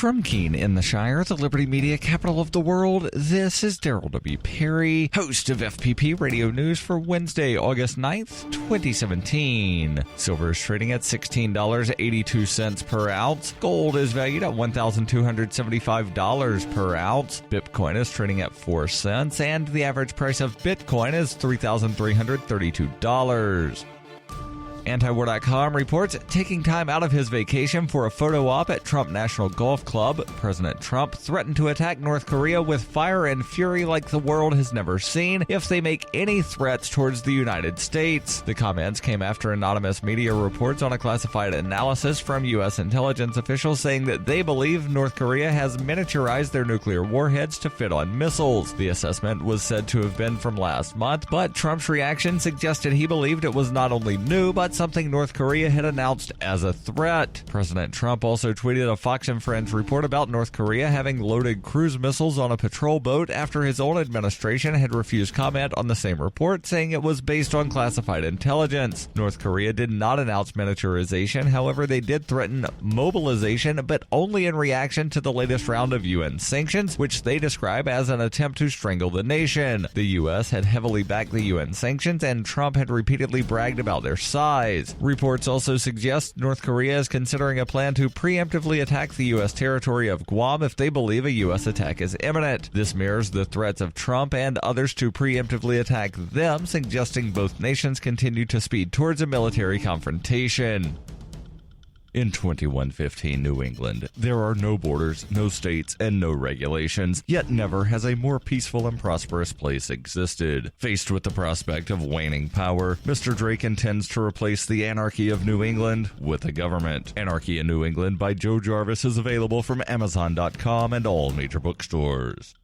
From Keene in the Shire, the Liberty Media capital of the world, this is Daryl W. Perry, host of FPP Radio News for Wednesday, August 9th, 2017. Silver is trading at $16.82 per ounce. Gold is valued at $1,275 per ounce. Bitcoin is trading at 4 cents, and the average price of Bitcoin is $3,332. Antiwar.com reports taking time out of his vacation for a photo op at Trump National Golf Club, President Trump threatened to attack North Korea with fire and fury like the world has never seen if they make any threats towards the United States. The comments came after anonymous media reports on a classified analysis from U.S. intelligence officials saying that they believe North Korea has miniaturized their nuclear warheads to fit on missiles. The assessment was said to have been from last month, but Trump's reaction suggested he believed it was not only new, but something North Korea had announced as a threat. President Trump also tweeted a Fox and Friends report about North Korea having loaded cruise missiles on a patrol boat after his own administration had refused comment on the same report, saying it was based on classified intelligence. North Korea did not announce miniaturization, however, they did threaten mobilization, but only in reaction to the latest round of UN sanctions, which they describe as an attempt to strangle the nation. The U.S. had heavily backed the UN sanctions, and Trump had repeatedly bragged about their size. Reports also suggest North Korea is considering a plan to preemptively attack the U.S. territory of Guam if they believe a U.S. attack is imminent. This mirrors the threats of Trump and others to preemptively attack them, suggesting both nations continue to speed towards a military confrontation. In 2115 New England, there are no borders, no states, and no regulations, yet never has a more peaceful and prosperous place existed. Faced with the prospect of waning power, Mr. Drake intends to replace the anarchy of New England with a government. Anarchy in New England by Joe Jarvis is available from Amazon.com and all major bookstores.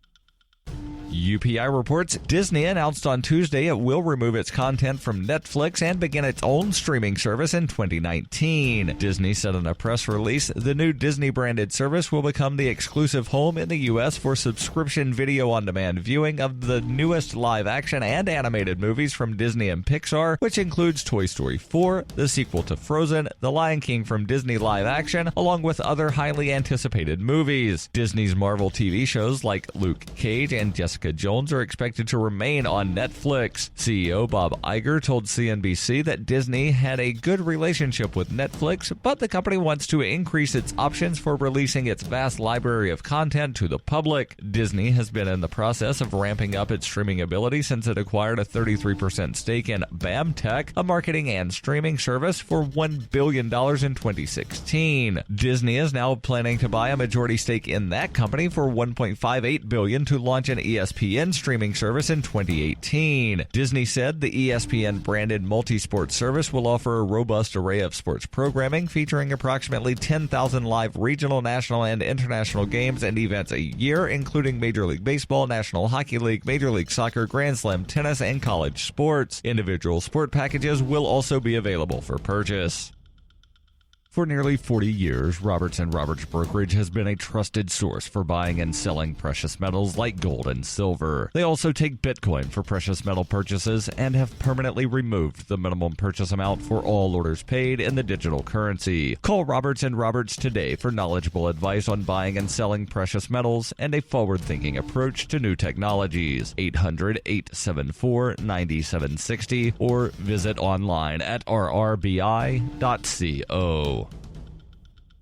UPI reports Disney announced on Tuesday it will remove its content from Netflix and begin its own streaming service in 2019. Disney said in a press release, the new Disney-branded service will become the exclusive home in the U.S. for subscription video-on-demand viewing of the newest live-action and animated movies from Disney and Pixar, which includes Toy Story 4, the sequel to Frozen, The Lion King from Disney Live Action, along with other highly anticipated movies. Disney's Marvel TV shows like Luke Cage and Jessica Jones are expected to remain on Netflix. CEO Bob Iger told CNBC that Disney had a good relationship with Netflix, but the company wants to increase its options for releasing its vast library of content to the public. Disney has been in the process of ramping up its streaming ability since it acquired a 33% stake in BAMTech, a marketing and streaming service, for $1 billion in 2016. Disney is now planning to buy a majority stake in that company for $1.58 billion to launch an ESPN streaming service in 2018. Disney said the ESPN-branded multi-sport service will offer a robust array of sports programming featuring approximately 10,000 live regional, national, and international games and events a year, including Major League Baseball, National Hockey League, Major League Soccer, Grand Slam tennis, and college sports. Individual sport packages will also be available for purchase. For nearly 40 years, Roberts & Roberts Brokerage has been a trusted source for buying and selling precious metals like gold and silver. They also take Bitcoin for precious metal purchases and have permanently removed the minimum purchase amount for all orders paid in the digital currency. Call Roberts & Roberts today for knowledgeable advice on buying and selling precious metals and a forward-thinking approach to new technologies. 800-874-9760 or visit online at rrbi.co.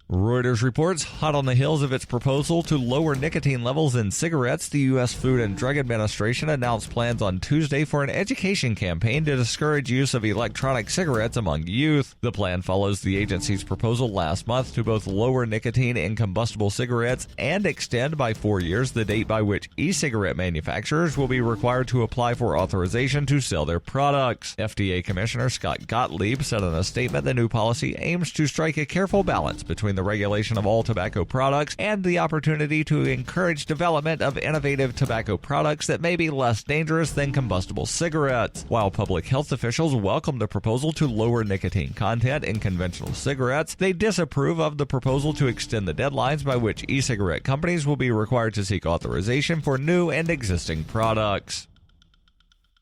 Reuters reports, hot on the heels of its proposal to lower nicotine levels in cigarettes, the U.S. Food and Drug Administration announced plans on Tuesday for an education campaign to discourage use of electronic cigarettes among youth. The plan follows the agency's proposal last month to both lower nicotine in combustible cigarettes and extend by 4 years the date by which e-cigarette manufacturers will be required to apply for authorization to sell their products. FDA Commissioner Scott Gottlieb said in a statement the new policy aims to strike a careful balance between the regulation of all tobacco products and the opportunity to encourage development of innovative tobacco products that may be less dangerous than combustible cigarettes. While public health officials welcome the proposal to lower nicotine content in conventional cigarettes, they disapprove of the proposal to extend the deadlines by which e-cigarette companies will be required to seek authorization for new and existing products.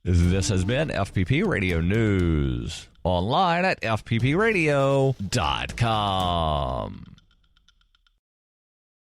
This has been FPP Radio News. Online at fppradio.com.